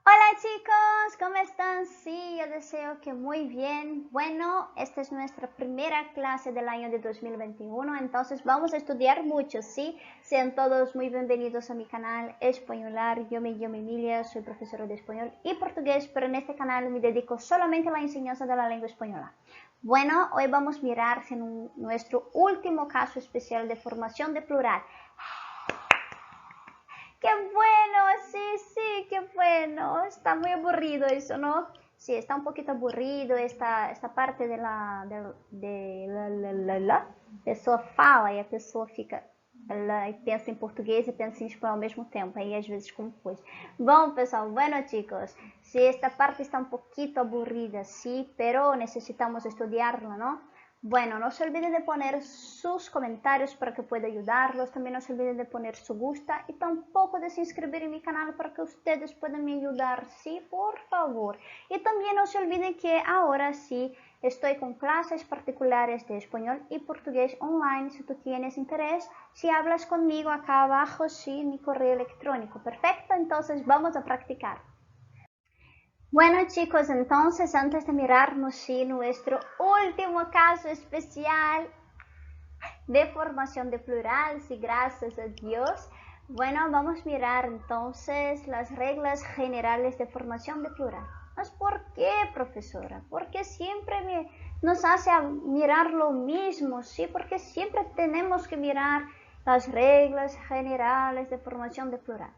Hola chicos, ¿cómo están? Sí, yo deseo que muy bien. Bueno, esta es nuestra primera clase del año de 2021, entonces vamos a estudiar mucho, ¿sí? Sean todos muy bienvenidos a mi canal Españolar. Yo me llamo Emilia, soy profesora de español y portugués, pero en este canal me dedico solamente a la enseñanza de la lengua española. Bueno, hoy vamos a mirar nuestro último caso especial de formación de plural. ¡Qué bueno! Sí, qué bueno. Está muy aburrido eso, ¿no? Sí, está un poquito aburrido esta parte la pessoa fala e a pessoa fica ela pensa em português e pensa em espanhol ao mesmo tempo, aí às vezes confunde. Bom, pessoal, bueno chicos, si esta parte está un poquito aburrida, sí, pero necesitamos estudiarla, ¿no? Bueno, no se olviden de poner sus comentarios para que pueda ayudarlos, también no se olviden de poner su gusta y tampoco de se inscribir en mi canal para que ustedes puedan me ayudar, sí, por favor. Y también no se olviden que ahora sí estoy con clases particulares de español y portugués online, si tú tienes interés, si hablas conmigo acá abajo, sí, mi correo electrónico, perfecto, entonces vamos a practicar. Bueno chicos, entonces antes de mirarnos sí, nuestro último caso especial de formación de plural, sí, gracias a Dios. Bueno, vamos a mirar entonces las reglas generales de formación de plural. ¿Mas por qué, profesora? Porque siempre nos hace mirar lo mismo, ¿sí? Porque siempre tenemos que mirar las reglas generales de formación de plural.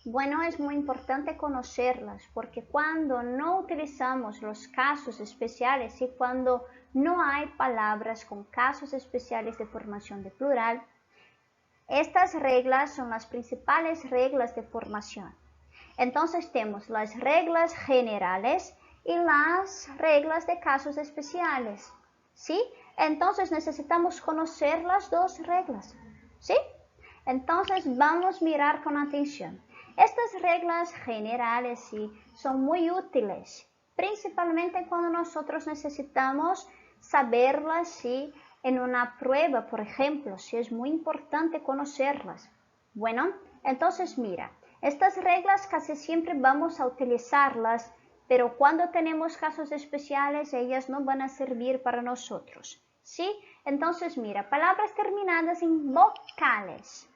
Bueno, es muy importante conocerlas porque cuando no utilizamos los casos especiales y cuando no hay palabras con casos especiales de formación de plural, estas reglas son las principales reglas de formación. Entonces tenemos las reglas generales y las reglas de casos especiales, ¿sí? Entonces necesitamos conocer las dos reglas, ¿sí? Entonces vamos a mirar con atención. Estas reglas generales sí, son muy útiles, principalmente cuando nosotros necesitamos saberlas sí, en una prueba, por ejemplo, sí es muy importante conocerlas. Bueno, entonces mira, estas reglas casi siempre vamos a utilizarlas, pero cuando tenemos casos especiales ellas no van a servir para nosotros, ¿sí? Entonces mira, palabras terminadas en vocales.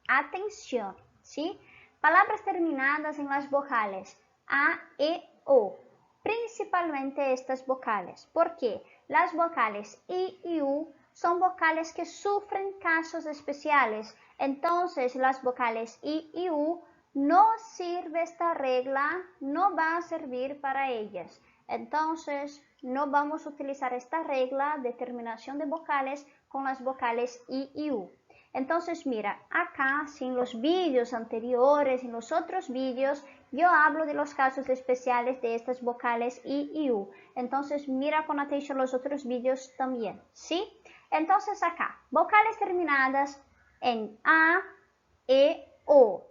Atención, ¿sí? Palabras terminadas en las vocales A, E, O. Principalmente estas vocales. ¿Por qué? Las vocales I y U son vocales que sufren casos especiales. Entonces, las vocales I y U no sirve esta regla, no va a servir para ellas. Entonces, no vamos a utilizar esta regla de terminación de vocales con las vocales I y U. Entonces mira, acá en los vídeos anteriores, en los otros vídeos, yo hablo de los casos especiales de estas vocales I y U. Entonces mira con atención los otros vídeos también, ¿sí? Entonces acá, vocales terminadas en A, E, O.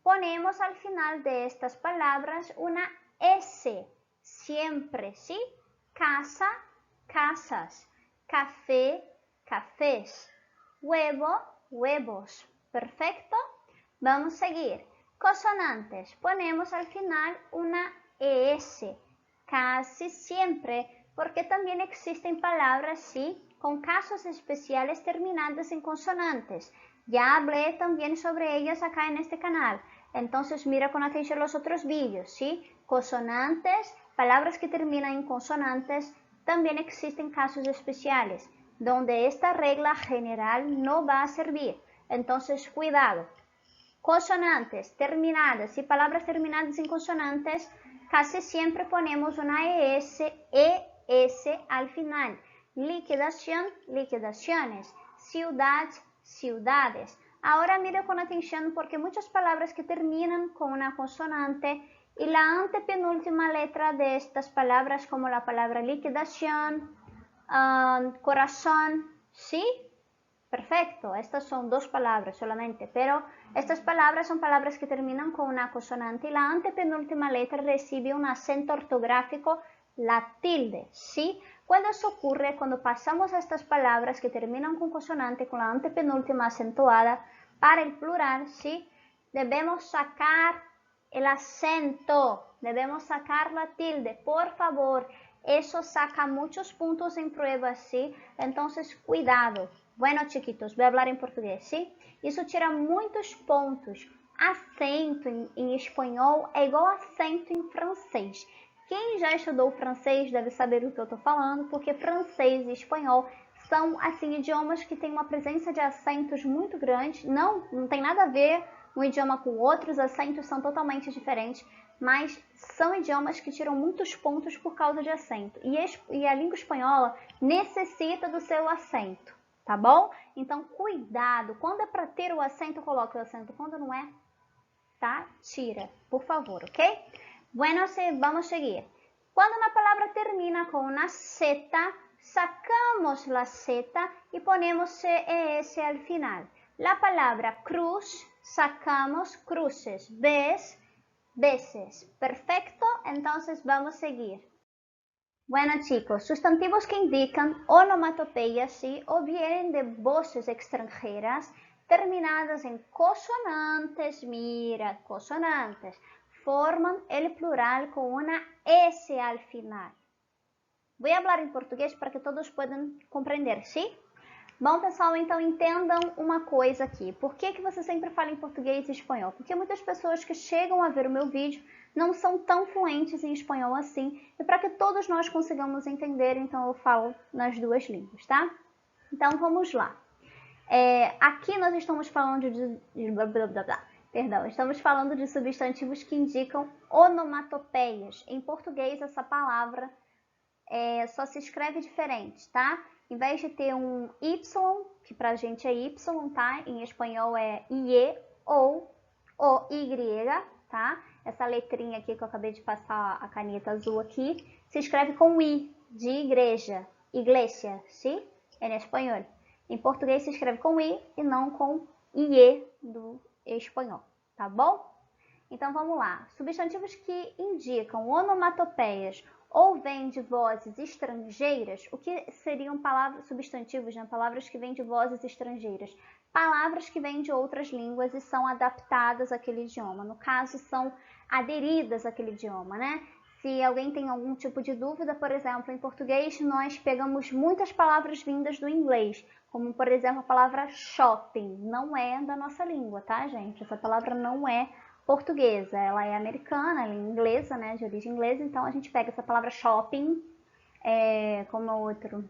Ponemos al final de estas palabras una S, siempre, ¿sí? Casa, casas, café, cafés. Huevo, huevos. ¿Perfecto? Vamos a seguir. Consonantes. Ponemos al final una ES. Casi siempre, porque también existen palabras, sí, con casos especiales terminadas en consonantes. Ya hablé también sobre ellas acá en este canal. Entonces mira con atención los otros vídeos, ¿sí? Consonantes, palabras que terminan en consonantes, también existen casos especiales donde esta regla general no va a servir. Entonces, cuidado. Consonantes terminadas y palabras terminadas en consonantes, casi siempre ponemos una ES al final. Liquidación, liquidaciones. Ciudad, ciudades. Ahora mire con atención porque muchas palabras que terminan con una consonante y la antepenúltima letra de estas palabras, como la palabra liquidación, corazón, ¿sí? Perfecto, estas son dos palabras solamente, pero estas palabras son palabras que terminan con una consonante y la antepenúltima letra recibe un acento ortográfico, la tilde, ¿sí? Cuando eso ocurre, cuando pasamos a estas palabras que terminan con consonante, con la antepenúltima acentuada, para el plural, ¿sí? Debemos sacar el acento. Debemos sacar la tilde, por favor. Eso saca muchos puntos en pruebas, ¿sí? Entonces, cuidado. Bueno, chiquitos, voy a hablar en portugués, ¿sí? Isso tira muitos pontos. Acento em espanhol é igual acento em francês. Quem já estudou francês deve saber do que eu estou falando, porque francês e espanhol são, assim, idiomas que têm uma presença de acentos muito grande. Não tem nada a ver um idioma com outro, os acentos são totalmente diferentes, mas são idiomas que tiram muitos pontos por causa de acento. E a língua espanhola necessita do seu acento, tá bom? Então, cuidado. Quando é para ter o acento, coloque o acento. Quando não é, tá? Tira, por favor, ok? Bueno, vamos seguir. Quando na palavra termina com una Z, sacamos la Z y ponemos CES al final. La palabra cruz, sacamos cruces. ¿Ves? Veces. Perfecto, entonces vamos a seguir. Bueno, chicos, sustantivos que indican onomatopeyas, ¿sí? O vienen de voces extranjeras terminadas en consonantes, mira, consonantes, forman el plural con una S al final. Voy a hablar em português para que todos possam compreender, sim? Bom, pessoal, então entendam uma coisa aqui. Por que você sempre fala em português e espanhol? Porque muitas pessoas que chegam a ver o meu vídeo não são tão fluentes em espanhol assim. E para que todos nós consigamos entender, então eu falo nas duas línguas, tá? Então vamos lá. Aqui nós estamos falando estamos falando de substantivos que indicam onomatopeias. Em português, essa palavra só se escreve diferente, tá? Em vez de ter um Y, que pra gente é Y, tá? Em espanhol é IE ou OY, tá? Essa letrinha aqui que eu acabei de passar a caneta azul aqui, se escreve com I, de igreja, iglesia, sim? Em espanhol. Em português se escreve com I e não com IE do espanhol, tá bom? Então vamos lá. Substantivos que indicam onomatopeias ou vêm de vozes estrangeiras, o que seriam substantivos, né? Palavras que vêm de vozes estrangeiras? Palavras que vêm de outras línguas e são adaptadas àquele idioma. No caso, são aderidas àquele idioma, né? Se alguém tem algum tipo de dúvida, por exemplo, em português, nós pegamos muitas palavras vindas do inglês, como, por exemplo, a palavra shopping. Não é da nossa língua, tá, gente? Essa palavra não é portuguesa, ela é americana, ela é inglesa, né, de origem inglesa, então a gente pega essa palavra shopping, como é o outro,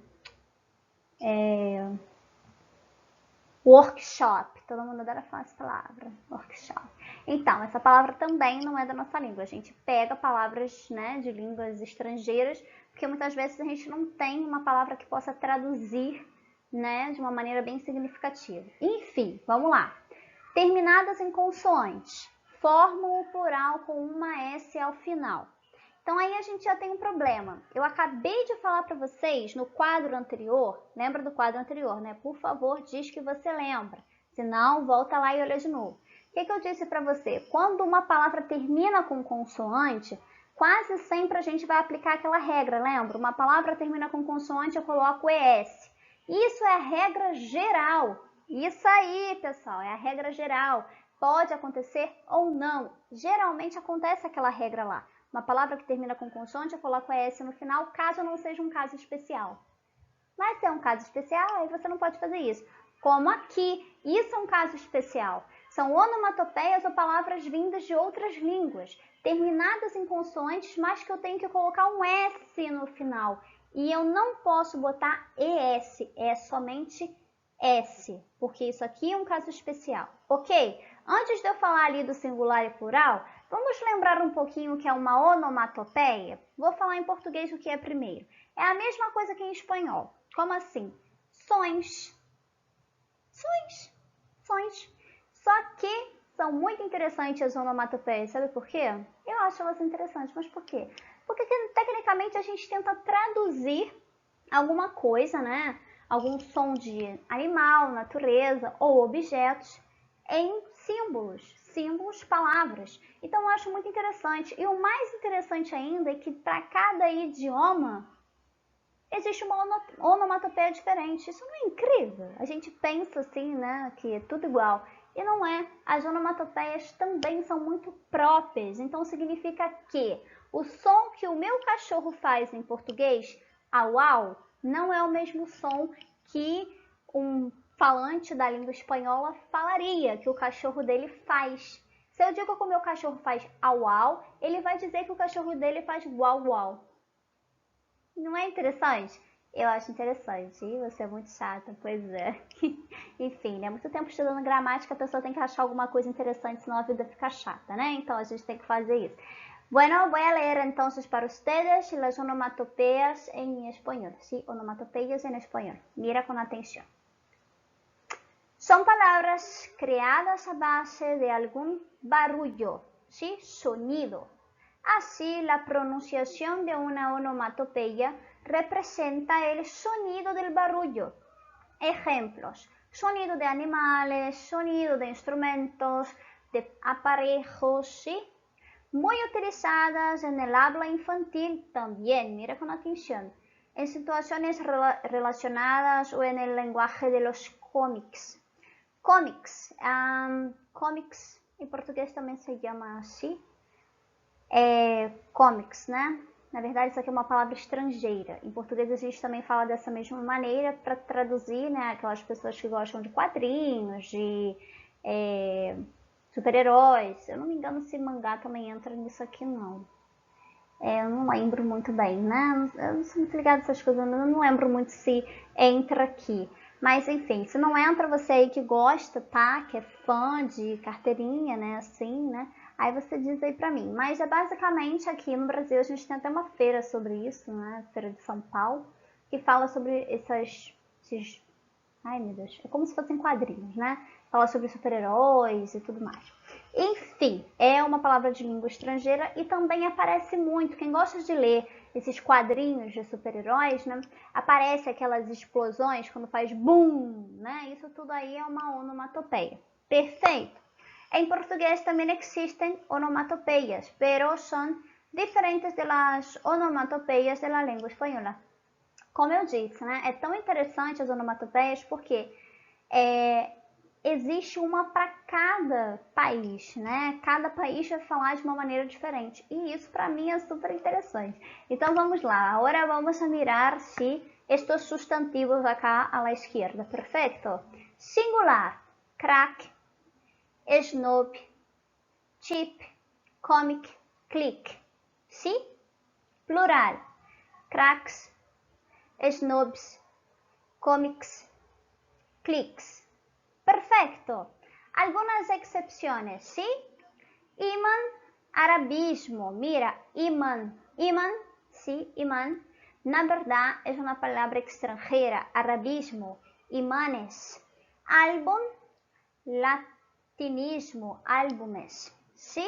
workshop, todo mundo adora falar essa palavra, workshop. Então, essa palavra também não é da nossa língua, a gente pega palavras, né, de línguas estrangeiras, porque muitas vezes a gente não tem uma palavra que possa traduzir, né, de uma maneira bem significativa. Enfim, vamos lá. Terminadas em consoantes, formam o plural com uma S ao final. Então aí a gente já tem um problema. Eu acabei de falar para vocês no quadro anterior, lembra do quadro anterior, né? Por favor, diz que você lembra. Se não, volta lá e olha de novo. O que eu disse para você? Quando uma palavra termina com consoante, quase sempre a gente vai aplicar aquela regra, lembra? Uma palavra termina com consoante, eu coloco ES. Isso é a regra geral. Isso aí, pessoal, é a regra geral. Pode acontecer ou não. Geralmente acontece aquela regra lá. Uma palavra que termina com consoante, eu coloco ES no final, caso não seja um caso especial. Mas se é um caso especial, aí você não pode fazer isso. Como aqui, isso é um caso especial. São onomatopeias ou palavras vindas de outras línguas, terminadas em consoantes, mas que eu tenho que colocar um S no final. E eu não posso botar ES, é somente S, porque isso aqui é um caso especial, ok? Antes de eu falar ali do singular e plural, vamos lembrar um pouquinho o que é uma onomatopeia? Vou falar em português o que é primeiro. É a mesma coisa que em espanhol. Como assim? Sons. Sons. Sons. Só que são muito interessantes as onomatopeias. Sabe por quê? Eu acho elas interessantes, mas por quê? Porque tecnicamente a gente tenta traduzir alguma coisa, né? Algum som de animal, natureza ou objetos em símbolos, palavras. Então eu acho muito interessante. E o mais interessante ainda é que para cada idioma existe uma onomatopeia diferente. Isso não é incrível? A gente pensa assim, né, que é tudo igual. E não é. As onomatopeias também são muito próprias. Então significa que o som que o meu cachorro faz em português, au au, não é o mesmo som que um falante da língua espanhola falaria, que o cachorro dele faz. Se eu digo que o meu cachorro faz au au, ele vai dizer que o cachorro dele faz uau uau. Não é interessante? Eu acho interessante. E você é muito chata, pois é. Enfim, né? Muito tempo estudando gramática, a pessoa tem que achar alguma coisa interessante, senão a vida fica chata, né? Então a gente tem que fazer isso. Bueno, voy a leer entonces para ustedes las onomatopeyas en español. Sí, onomatopeyas en español. Mira con atención. Son palabras creadas a base de algún barullo, ¿sí? Sonido. Así, la pronunciación de una onomatopeya representa el sonido del barullo. Ejemplos: sonido de animales, sonido de instrumentos, de aparejos, ¿sí? Muy utilizadas en el habla infantil también, mira con atención, en situaciones relacionadas o en el lenguaje de los cómics. Cómics, cómics em português também se chama assim, comics, né? Na verdade, isso aqui é uma palavra estrangeira. Em português a gente também fala dessa mesma maneira para traduzir, né? Aquelas pessoas que gostam de quadrinhos, de super-heróis. Eu não me engano se mangá também entra nisso aqui, não. Eu não lembro muito bem, né? Eu não sou muito ligada nessas coisas, eu não lembro muito se entra aqui. Mas, enfim, se não entra, você aí que gosta, tá? Que é fã de carteirinha, né? Assim, né? Aí você diz aí pra mim. Mas é basicamente aqui no Brasil, a gente tem até uma feira sobre isso, né? Feira de São Paulo, que fala sobre esses... Ai, meu Deus. É como se fossem quadrinhos, né? Fala sobre super-heróis e tudo mais. Enfim, é uma palavra de língua estrangeira e também aparece muito. Quem gosta de ler esses quadrinhos de super-heróis, né? Aparece aquelas explosões quando faz boom, né? Isso tudo aí é uma onomatopeia. Perfeito. Em português também existem onomatopeias, pero são diferentes das onomatopeias da língua espanhola. Como eu disse, né? É tão interessante as onomatopeias porque existe uma para cada país, né? Cada país vai falar de uma maneira diferente. E isso para mim é super interessante. Então vamos lá. Agora vamos a mirar se estes substantivos acá à esquerda. Perfeito? Singular: crack, snob, chip, comic, click. Sim? Plural: cracks, snobs, comics, cliques. Perfecto. Algunas excepciones, ¿sí? Imán, arabismo. Mira, imán. Imán, sí, imán. Na verdad es una palabra extranjera. Arabismo, imanes. Álbum, latinismo, álbumes. ¿Sí?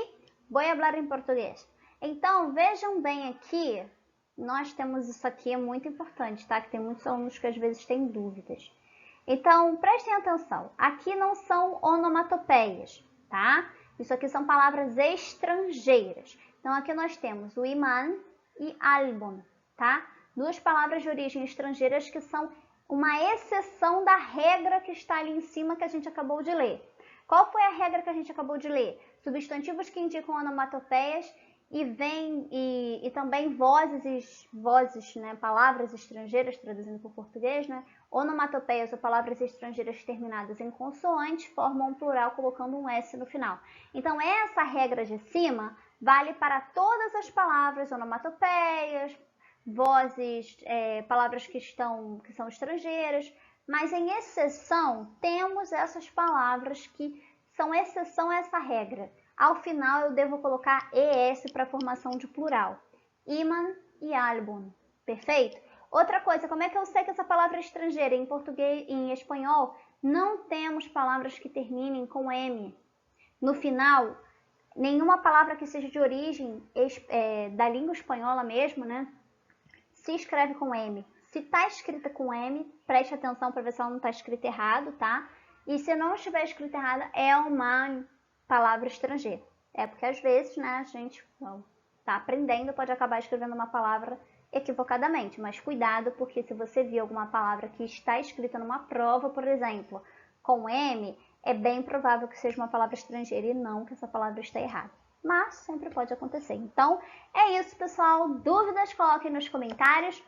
Voy a hablar em português. Então, vejam bem aqui. Nós temos isso aqui, é muito importante, tá? Que tem muitos alunos que às vezes têm dúvidas. Então, prestem atenção. Aqui não são onomatopeias, tá? Isso aqui são palavras estrangeiras. Então, aqui nós temos o imã e álbum, tá? Duas palavras de origem estrangeiras que são uma exceção da regra que está ali em cima que a gente acabou de ler. Qual foi a regra que a gente acabou de ler? Substantivos que indicam onomatopeias e também vozes, né, palavras estrangeiras, traduzindo para o português, né, onomatopeias ou palavras estrangeiras terminadas em consoante formam um plural colocando um S no final. Então, essa regra de cima vale para todas as palavras onomatopeias, vozes, palavras que são estrangeiras, mas em exceção temos essas palavras que são exceção a essa regra. Ao final, eu devo colocar ES para a formação de plural. Imã e álbum. Perfeito? Outra coisa, como é que eu sei que essa palavra é estrangeira? Em português e em espanhol, não temos palavras que terminem com M. No final, nenhuma palavra que seja de origem da língua espanhola mesmo, né? Se escreve com M. Se está escrita com M, preste atenção para ver se ela não está escrita errado, tá? E se não estiver escrita errada, é uma palavra estrangeira. É porque às vezes, né, a gente está aprendendo, pode acabar escrevendo uma palavra equivocadamente, mas cuidado, porque se você vir alguma palavra que está escrita numa prova, por exemplo, com M, é bem provável que seja uma palavra estrangeira e não que essa palavra está errada. Mas sempre pode acontecer. Então, é isso, pessoal. Dúvidas, coloquem nos comentários.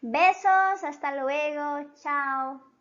Beijos, hasta luego, tchau!